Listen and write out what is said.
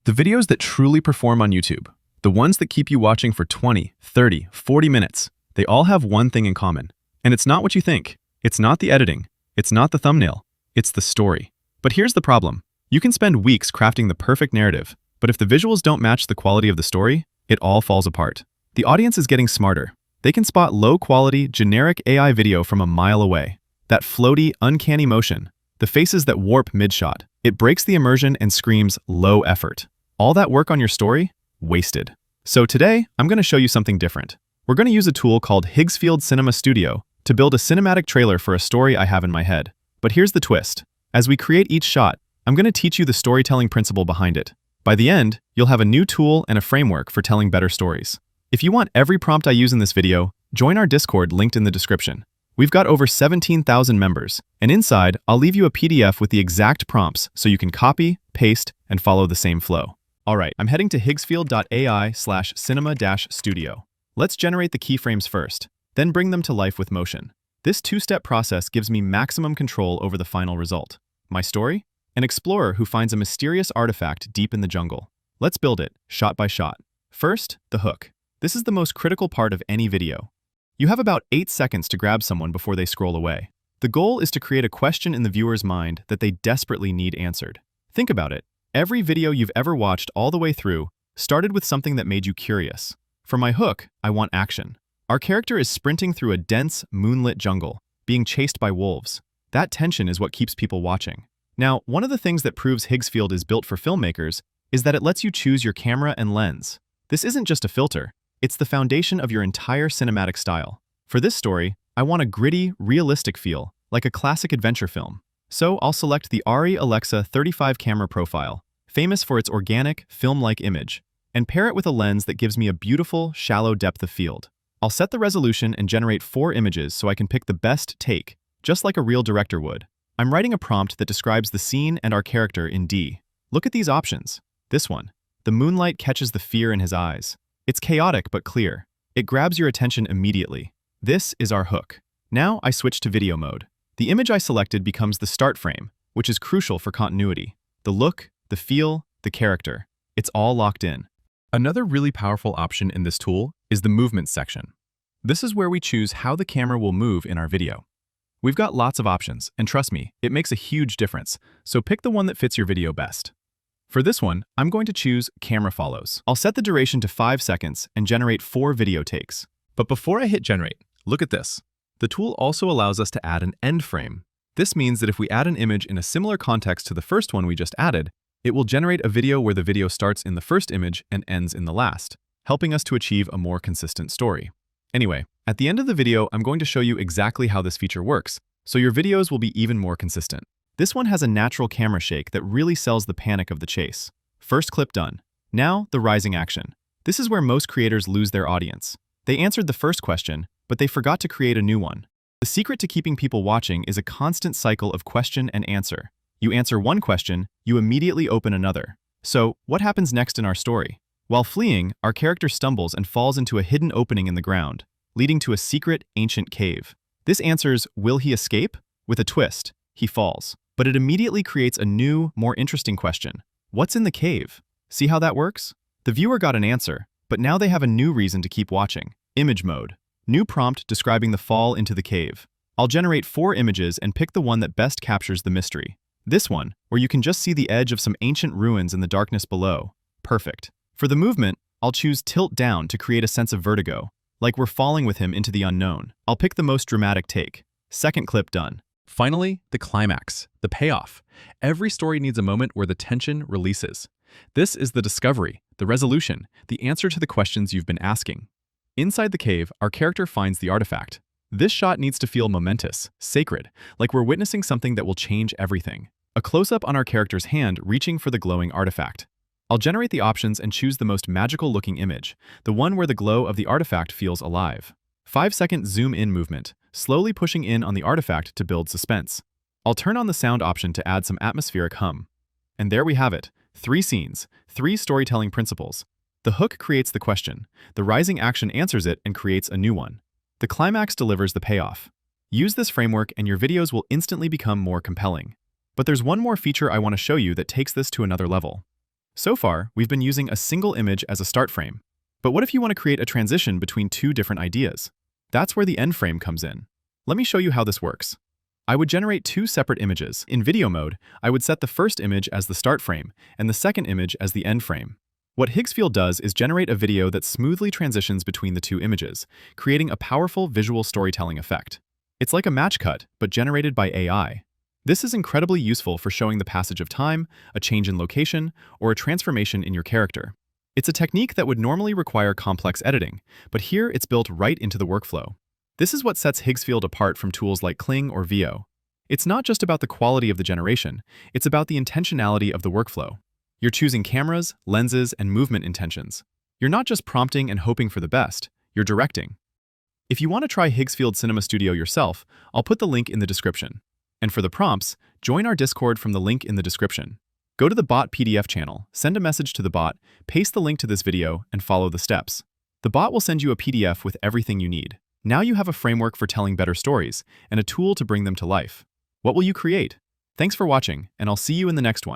The videos that truly perform on YouTube, the ones that keep you watching for 20, 30, 40 minutes, they all have one thing in common. And it's not what you think. It's not the editing. It's not the thumbnail. It's the story. But here's the problem. You can spend weeks crafting the perfect narrative, but if the visuals don't match the quality of the story, it all falls apart. The audience is getting smarter. They can spot low-quality, generic AI video from a mile away. That floaty, uncanny motion. The faces that warp mid-shot. It breaks the immersion and screams low effort. All that work on your story? Wasted. So today, I'm going to show you something different. We're going to use a tool called Higgsfield Cinema Studio to build a cinematic trailer for a story I have in my head. But here's the twist. As we create each shot, I'm going to teach you the storytelling principle behind it. By the end, you'll have a new tool and a framework for telling better stories. If you want every prompt I use in this video, join our Discord linked in the description. We've got over 17,000 members, and inside, I'll leave you a PDF with the exact prompts so you can copy, paste, and follow the same flow. Alright, I'm heading to higgsfield.ai/cinema-studio. Let's generate the keyframes first, then bring them to life with motion. This two-step process gives me maximum control over the final result. My story? An explorer who finds a mysterious artifact deep in the jungle. Let's build it, shot by shot. First, the hook. This is the most critical part of any video. You have about 8 seconds to grab someone before they scroll away. The goal is to create a question in the viewer's mind that they desperately need answered. Think about it. Every video you've ever watched all the way through started with something that made you curious. For my hook, I want action. Our character is sprinting through a dense, moonlit jungle, being chased by wolves. That tension is what keeps people watching. Now, one of the things that proves Higgsfield is built for filmmakers is that it lets you choose your camera and lens. This isn't just a filter, it's the foundation of your entire cinematic style. For this story, I want a gritty, realistic feel, like a classic adventure film. So I'll select the ARRI Alexa 35 camera profile, famous for its organic, film-like image, and pair it with a lens that gives me a beautiful, shallow depth of field. I'll set the resolution and generate 4 images so I can pick the best take, just like a real director would. I'm writing a prompt that describes the scene and our character in D. Look at these options. This one. The moonlight catches the fear in his eyes. It's chaotic but clear. It grabs your attention immediately. This is our hook. Now I switch to video mode. The image I selected becomes the start frame, which is crucial for continuity. The look, the feel, the character. It's all locked in. Another really powerful option in this tool is the movement section. This is where we choose how the camera will move in our video. We've got lots of options, and trust me, it makes a huge difference, so pick the one that fits your video best. For this one, I'm going to choose Camera Follows. I'll set the duration to 5 seconds and generate 4 video takes. But before I hit generate, look at this. The tool also allows us to add an end frame. This means that if we add an image in a similar context to the first one we just added, it will generate a video where the video starts in the first image and ends in the last, helping us to achieve a more consistent story. Anyway, at the end of the video, I'm going to show you exactly how this feature works, so your videos will be even more consistent. This one has a natural camera shake that really sells the panic of the chase. First clip done. Now, the rising action. This is where most creators lose their audience. They answered the first question, but they forgot to create a new one. The secret to keeping people watching is a constant cycle of question and answer. You answer one question, you immediately open another. So, what happens next in our story? While fleeing, our character stumbles and falls into a hidden opening in the ground, leading to a secret, ancient cave. This answers, will he escape? With a twist, he falls. But it immediately creates a new, more interesting question. What's in the cave? See how that works? The viewer got an answer, but now they have a new reason to keep watching. Image mode. New prompt describing the fall into the cave. I'll generate 4 images and pick the one that best captures the mystery. This one, where you can just see the edge of some ancient ruins in the darkness below. Perfect. For the movement, I'll choose tilt down to create a sense of vertigo, like we're falling with him into the unknown. I'll pick the most dramatic take. Second clip done. Finally, the climax, the payoff. Every story needs a moment where the tension releases. This is the discovery, the resolution, the answer to the questions you've been asking. Inside the cave, our character finds the artifact. This shot needs to feel momentous, sacred, like we're witnessing something that will change everything. A close-up on our character's hand reaching for the glowing artifact. I'll generate the options and choose the most magical-looking image, the one where the glow of the artifact feels alive. 5-second zoom-in movement, slowly pushing in on the artifact to build suspense. I'll turn on the sound option to add some atmospheric hum. And there we have it, 3 scenes, 3 storytelling principles. The hook creates the question, the rising action answers it and creates a new one. The climax delivers the payoff. Use this framework and your videos will instantly become more compelling. But there's one more feature I want to show you that takes this to another level. So far, we've been using a single image as a start frame. But what if you want to create a transition between two different ideas? That's where the end frame comes in. Let me show you how this works. I would generate two separate images. In video mode, I would set the first image as the start frame and the second image as the end frame. What Higgsfield does is generate a video that smoothly transitions between the two images, creating a powerful visual storytelling effect. It's like a match cut, but generated by AI. This is incredibly useful for showing the passage of time, a change in location, or a transformation in your character. It's a technique that would normally require complex editing, but here it's built right into the workflow. This is what sets Higgsfield apart from tools like Kling or Veo. It's not just about the quality of the generation, it's about the intentionality of the workflow. You're choosing cameras, lenses, and movement intentions. You're not just prompting and hoping for the best, you're directing. If you want to try Higgsfield Cinema Studio yourself, I'll put the link in the description. And for the prompts, join our Discord from the link in the description. Go to the BotPDF channel, send a message to the bot, paste the link to this video, and follow the steps. The bot will send you a PDF with everything you need. Now you have a framework for telling better stories and a tool to bring them to life. What will you create? Thanks for watching, and I'll see you in the next one.